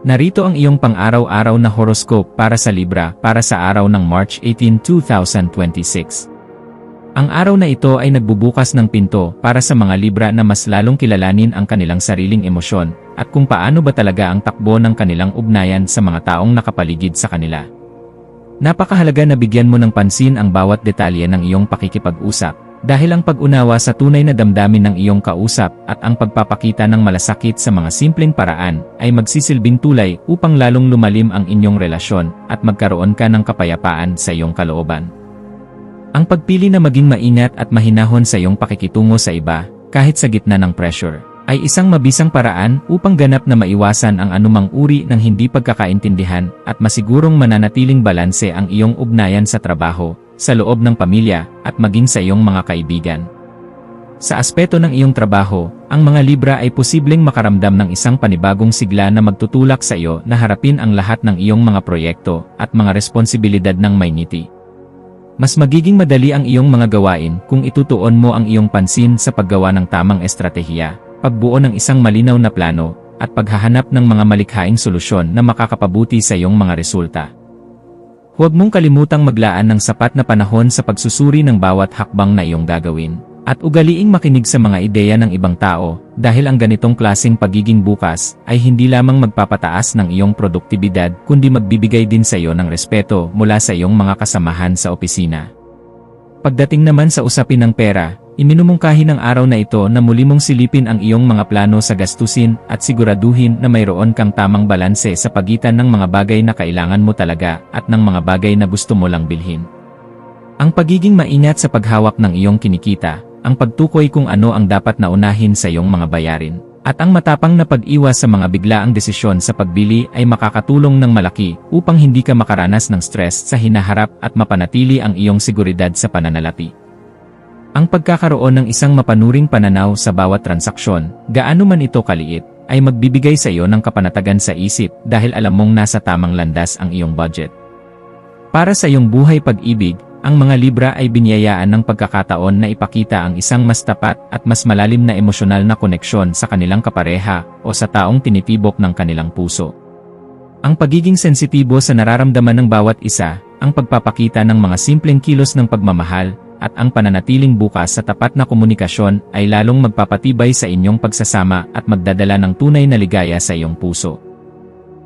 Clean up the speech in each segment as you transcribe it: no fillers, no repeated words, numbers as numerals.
Narito ang iyong pang-araw-araw na horoscope para sa Libra para sa araw ng March 18, 2026. Ang araw na ito ay nagbubukas ng pinto para sa mga Libra na mas lalong kilalanin ang kanilang sariling emosyon at kung paano ba talaga ang takbo ng kanilang ugnayan sa mga taong nakapaligid sa kanila. Napakahalaga na bigyan mo ng pansin ang bawat detalye ng iyong pakikipag-usap dahil ang pag-unawa sa tunay na damdamin ng iyong kausap at ang pagpapakita ng malasakit sa mga simpleng paraan ay magsisilbing tulay upang lalong lumalim ang inyong relasyon at magkaroon ka ng kapayapaan sa iyong kalooban. Ang pagpili na maging maingat at mahinahon sa iyong pakikitungo sa iba, kahit sa gitna ng pressure, ay isang mabisang paraan upang ganap na maiwasan ang anumang uri ng hindi pagkakaintindihan at masigurong mananatiling balanse ang iyong ugnayan sa trabaho, sa loob ng pamilya, at maging sa iyong mga kaibigan. Sa aspeto ng iyong trabaho, ang mga Libra ay posibleng makaramdam ng isang panibagong sigla na magtutulak sa iyo na harapin ang lahat ng iyong mga proyekto at mga responsibilidad ng may ngiti. Mas magiging madali ang iyong mga gawain kung itutuon mo ang iyong pansin sa paggawa ng tamang estratehiya, pagbuo ng isang malinaw na plano, at paghahanap ng mga malikhaing solusyon na makakapabuti sa iyong mga resulta. Huwag mong kalimutang maglaan ng sapat na panahon sa pagsusuri ng bawat hakbang na iyong gagawin, at ugaliing makinig sa mga ideya ng ibang tao, dahil ang ganitong klaseng pagiging bukas ay hindi lamang magpapataas ng iyong produktibidad kundi magbibigay din sa iyo ng respeto mula sa iyong mga kasamahan sa opisina. Pagdating naman sa usapin ng pera, iminumungkahi ng araw na ito na muli mong silipin ang iyong mga plano sa gastusin at siguraduhin na mayroon kang tamang balanse sa pagitan ng mga bagay na kailangan mo talaga at ng mga bagay na gusto mo lang bilhin. Ang pagiging maingat sa paghawak ng iyong kinikita, ang pagtukoy kung ano ang dapat na unahin sa iyong mga bayarin, at ang matapang na pag-iwas sa mga biglaang desisyon sa pagbili ay makakatulong ng malaki upang hindi ka makaranas ng stress sa hinaharap at mapanatili ang iyong seguridad sa pananalapi. Ang pagkakaroon ng isang mapanuring pananaw sa bawat transaksyon, gaano man ito kaliit, ay magbibigay sa iyo ng kapanatagan sa isip dahil alam mong nasa tamang landas ang iyong budget. Para sa iyong buhay pag-ibig, ang mga Libra ay binyayaan ng pagkakataon na ipakita ang isang mas tapat at mas malalim na emosyonal na koneksyon sa kanilang kapareha o sa taong tinitibok ng kanilang puso. Ang pagiging sensitibo sa nararamdaman ng bawat isa, ang pagpapakita ng mga simpleng kilos ng pagmamahal, at ang pananatiling bukas sa tapat na komunikasyon ay lalong magpapatibay sa inyong pagsasama at magdadala ng tunay na ligaya sa iyong puso.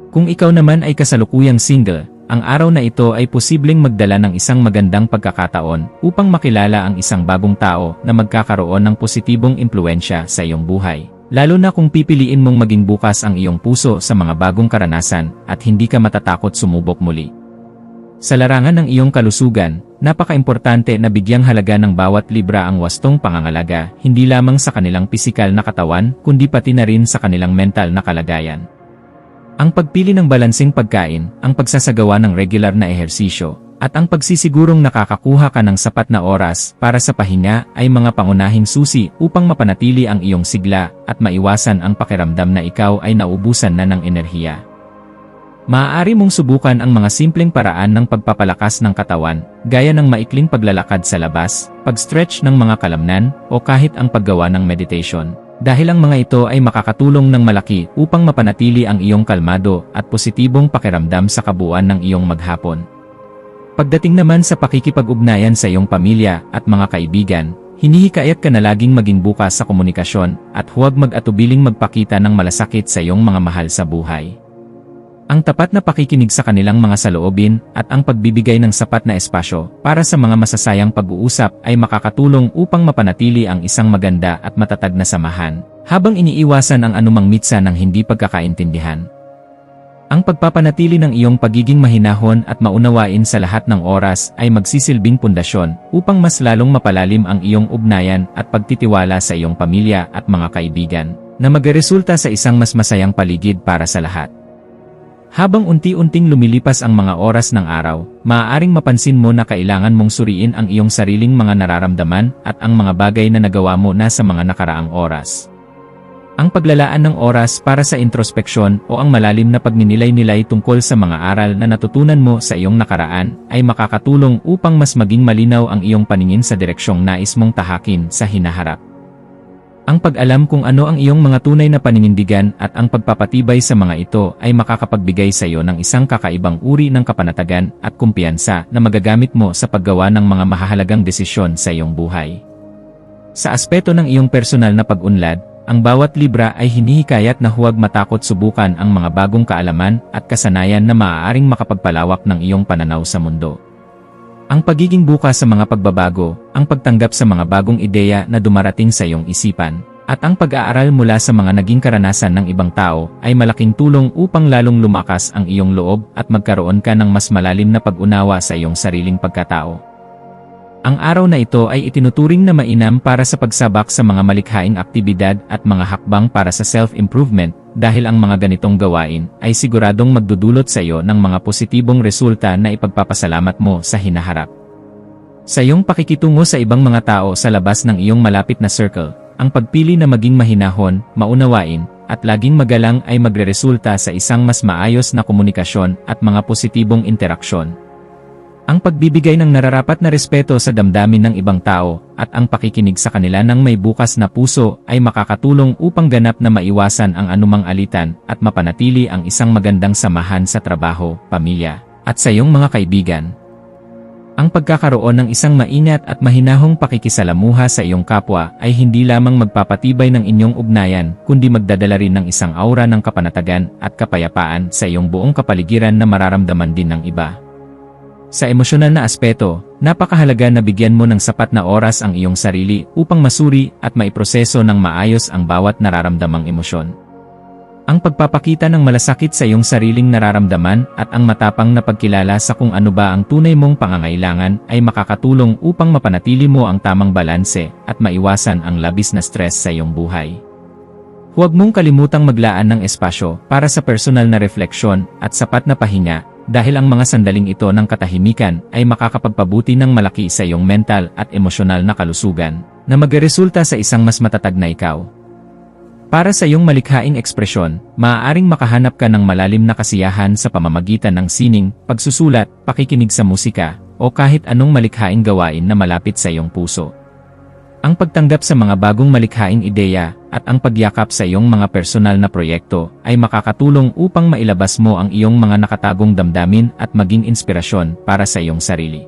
Kung ikaw naman ay kasalukuyang single, ang araw na ito ay posibleng magdala ng isang magandang pagkakataon upang makilala ang isang bagong tao na magkakaroon ng positibong impluwensya sa iyong buhay, lalo na kung pipiliin mong maging bukas ang iyong puso sa mga bagong karanasan at hindi ka matatakot sumubok muli. Sa larangan ng iyong kalusugan, napaka-importante na bigyang halaga ng bawat Libra ang wastong pangangalaga, hindi lamang sa kanilang pisikal na katawan, kundi pati na rin sa kanilang mental na kalagayan. Ang pagpili ng balansing pagkain, ang pagsasagawa ng regular na ehersisyo, at ang pagsisigurong nakakakuha ka ng sapat na oras para sa pahinga ay mga pangunahing susi upang mapanatili ang iyong sigla at maiwasan ang pakiramdam na ikaw ay naubusan na ng enerhiya. Maaari mong subukan ang mga simpleng paraan ng pagpapalakas ng katawan, gaya ng maikling paglalakad sa labas, pag-stretch ng mga kalamnan, o kahit ang paggawa ng meditation, dahil ang mga ito ay makakatulong ng malaki upang mapanatili ang iyong kalmado at positibong pakiramdam sa kabuuan ng iyong maghapon. Pagdating naman sa pakikipag-ugnayan sa iyong pamilya at mga kaibigan, hinihikayat ka na laging maging bukas sa komunikasyon at huwag mag-atubiling magpakita ng malasakit sa iyong mga mahal sa buhay. Ang tapat na pakikinig sa kanilang mga saloobin at ang pagbibigay ng sapat na espasyo para sa mga masasayang pag-uusap ay makakatulong upang mapanatili ang isang maganda at matatag na samahan, habang iniiwasan ang anumang mitsa ng hindi pagkakaintindihan. Ang pagpapanatili ng iyong pagiging mahinahon at maunawain sa lahat ng oras ay magsisilbing pundasyon upang mas lalong mapalalim ang iyong ugnayan at pagtitiwala sa iyong pamilya at mga kaibigan, na magresulta sa isang mas masayang paligid para sa lahat. Habang unti-unting lumilipas ang mga oras ng araw, maaaring mapansin mo na kailangan mong suriin ang iyong sariling mga nararamdaman at ang mga bagay na nagawa mo na sa mga nakaraang oras. Ang paglalaan ng oras para sa introspeksyon o ang malalim na pagninilay-nilay tungkol sa mga aral na natutunan mo sa iyong nakaraan ay makakatulong upang mas maging malinaw ang iyong paningin sa direksyong nais mong tahakin sa hinaharap. Ang pag-alam kung ano ang iyong mga tunay na paninindigan at ang pagpapatibay sa mga ito ay makakapagbigay sa iyo ng isang kakaibang uri ng kapanatagan at kumpiyansa na magagamit mo sa paggawa ng mga mahahalagang desisyon sa iyong buhay. Sa aspeto ng iyong personal na pag-unlad, ang bawat libra ay hinihikayat na huwag matakot subukan ang mga bagong kaalaman at kasanayan na maaaring makapagpalawak ng iyong pananaw sa mundo. Ang pagiging bukas sa mga pagbabago, ang pagtanggap sa mga bagong ideya na dumarating sa iyong isipan, at ang pag-aaral mula sa mga naging karanasan ng ibang tao ay malaking tulong upang lalong lumakas ang iyong loob at magkaroon ka ng mas malalim na pag-unawa sa iyong sariling pagkatao. Ang araw na ito ay itinuturing na mainam para sa pagsabak sa mga malikhaing aktibidad at mga hakbang para sa self-improvement dahil ang mga ganitong gawain ay siguradong magdudulot sa iyo ng mga positibong resulta na ipagpapasalamat mo sa hinaharap. Sa iyong pakikitungo sa ibang mga tao sa labas ng iyong malapit na circle, ang pagpili na maging mahinahon, maunawain, at laging magalang ay magreresulta sa isang mas maayos na komunikasyon at mga positibong interaksyon. Ang pagbibigay ng nararapat na respeto sa damdamin ng ibang tao at ang pakikinig sa kanila ng may bukas na puso ay makakatulong upang ganap na maiwasan ang anumang alitan at mapanatili ang isang magandang samahan sa trabaho, pamilya, at sa iyong mga kaibigan. Ang pagkakaroon ng isang maingat at mahinahong pakikisalamuha sa iyong kapwa ay hindi lamang magpapatibay ng inyong ugnayan kundi magdadala rin ng isang aura ng kapanatagan at kapayapaan sa iyong buong kapaligiran na mararamdaman din ng iba. Sa emosyonal na aspeto, napakahalaga na bigyan mo ng sapat na oras ang iyong sarili upang masuri at maiproseso ng maayos ang bawat nararamdamang emosyon. Ang pagpapakita ng malasakit sa iyong sariling nararamdaman at ang matapang na pagkilala sa kung ano ba ang tunay mong pangangailangan ay makakatulong upang mapanatili mo ang tamang balanse at maiwasan ang labis na stress sa iyong buhay. Huwag mong kalimutang maglaan ng espasyo para sa personal na refleksyon at sapat na pahinga dahil ang mga sandaling ito ng katahimikan ay makakapagpabuti ng malaki sa iyong mental at emosyonal na kalusugan na magresulta sa isang mas matatag na ikaw. Para sa iyong malikhaing ekspresyon, maaaring makahanap ka ng malalim na kasiyahan sa pamamagitan ng sining, pagsusulat, pakikinig sa musika, o kahit anong malikhaing gawain na malapit sa iyong puso. Ang pagtanggap sa mga bagong malikhaing ideya at ang pagyakap sa iyong mga personal na proyekto ay makakatulong upang mailabas mo ang iyong mga nakatagong damdamin at maging inspirasyon para sa iyong sarili.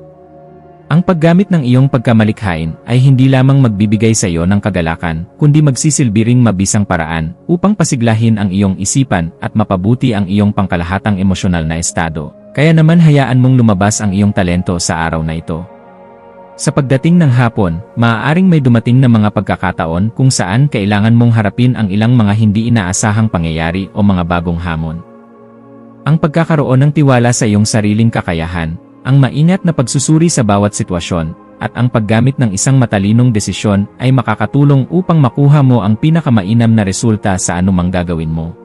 Ang paggamit ng iyong pagkamalikhain ay hindi lamang magbibigay sa iyo ng kagalakan, kundi magsisilbi ring mabisang paraan upang pasiglahin ang iyong isipan at mapabuti ang iyong pangkalahatang emosyonal na estado. Kaya naman hayaan mong lumabas ang iyong talento sa araw na ito. Sa pagdating ng hapon, maaaring may dumating na mga pagkakataon kung saan kailangan mong harapin ang ilang mga hindi inaasahang pangyayari o mga bagong hamon. Ang pagkakaroon ng tiwala sa iyong sariling kakayahan, ang maingat na pagsusuri sa bawat sitwasyon, at ang paggamit ng isang matalinong desisyon ay makakatulong upang makuha mo ang pinakamainam na resulta sa anumang gagawin mo.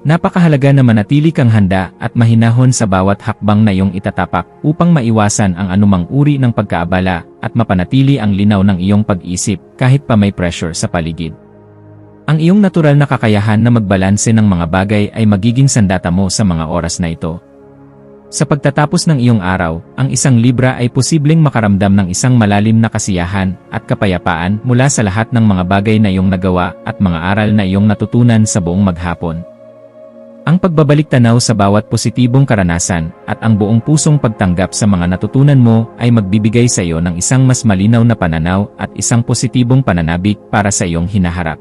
Napakahalaga na manatili kang handa at mahinahon sa bawat hakbang na iyong itatapak upang maiwasan ang anumang uri ng pagkaabala at mapanatili ang linaw ng iyong pag-isip kahit pa may pressure sa paligid. Ang iyong natural na kakayahan na magbalanse ng mga bagay ay magiging sandata mo sa mga oras na ito. Sa pagtatapos ng iyong araw, ang isang Libra ay posibleng makaramdam ng isang malalim na kasiyahan at kapayapaan mula sa lahat ng mga bagay na iyong nagawa at mga aral na iyong natutunan sa buong maghapon. Ang pagbabalik tanaw sa bawat positibong karanasan at ang buong pusong pagtanggap sa mga natutunan mo ay magbibigay sa iyo ng isang mas malinaw na pananaw at isang positibong pananabik para sa iyong hinaharap.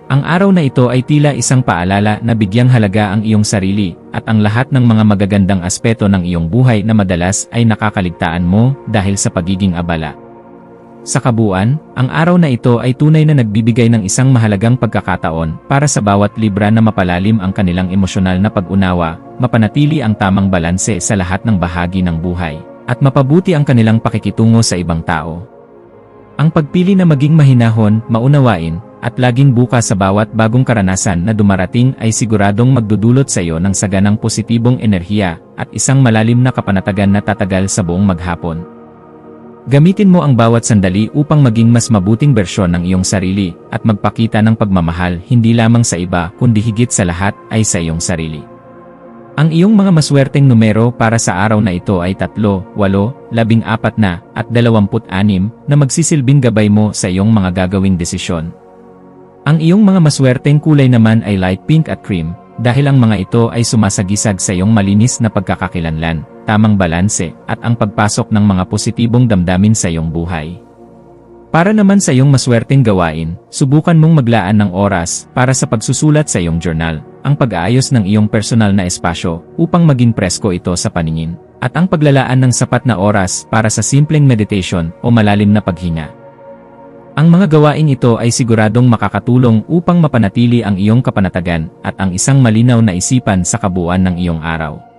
Ang araw na ito ay tila isang paalala na bigyang halaga ang iyong sarili at ang lahat ng mga magagandang aspeto ng iyong buhay na madalas ay nakakaligtaan mo dahil sa pagiging abala. Sa kabuuan, ang araw na ito ay tunay na nagbibigay ng isang mahalagang pagkakataon para sa bawat Libra na mapalalim ang kanilang emosyonal na pag-unawa, mapanatili ang tamang balanse sa lahat ng bahagi ng buhay, at mapabuti ang kanilang pakikitungo sa ibang tao. Ang pagpili na maging mahinahon, maunawain, at laging bukas sa bawat bagong karanasan na dumarating ay siguradong magdudulot sa iyo ng saganang positibong enerhiya at isang malalim na kapanatagan na tatagal sa buong maghapon. Gamitin mo ang bawat sandali upang maging mas mabuting bersyon ng iyong sarili at magpakita ng pagmamahal hindi lamang sa iba kundi higit sa lahat ay sa iyong sarili. Ang iyong mga maswerteng numero para sa araw na ito ay 3, 8, 14 at 26 na magsisilbing gabay mo sa iyong mga gagawing desisyon. Ang iyong mga maswerteng kulay naman ay light pink at cream, dahil ang mga ito ay sumasagisag sa iyong malinis na pagkakakilanlan, tamang balanse, at ang pagpasok ng mga positibong damdamin sa iyong buhay. Para naman sa iyong maswerteng gawain, subukan mong maglaan ng oras para sa pagsusulat sa iyong journal, ang pag-aayos ng iyong personal na espasyo upang maging presko ito sa paningin, at ang paglalaan ng sapat na oras para sa simpleng meditation o malalim na paghinga. Ang mga gawain ito ay siguradong makakatulong upang mapanatili ang iyong kapanatagan at ang isang malinaw na isipan sa kabuuan ng iyong araw.